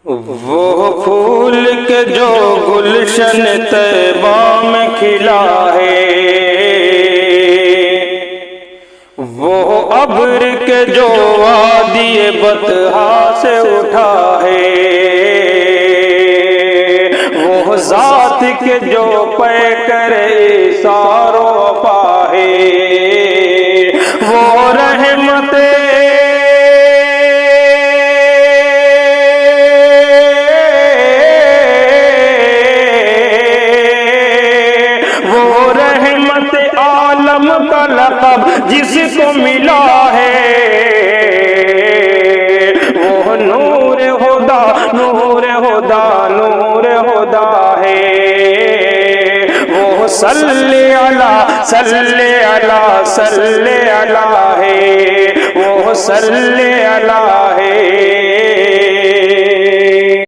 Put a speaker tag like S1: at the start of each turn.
S1: वो फूल के जो गुलशन तैबा में खिला है, वो अब्र के जो वादी बतहा से उठा है, वो जात के जो पै करे सारो पाहे, वो रहमते आलम का लक़ब जिसको मिला है, वो नूर हुदा नूर हुदा नूर हुदा है। वो सल्ले अला सल्ले अला सल्ले अला है, वो सल्ले अला है।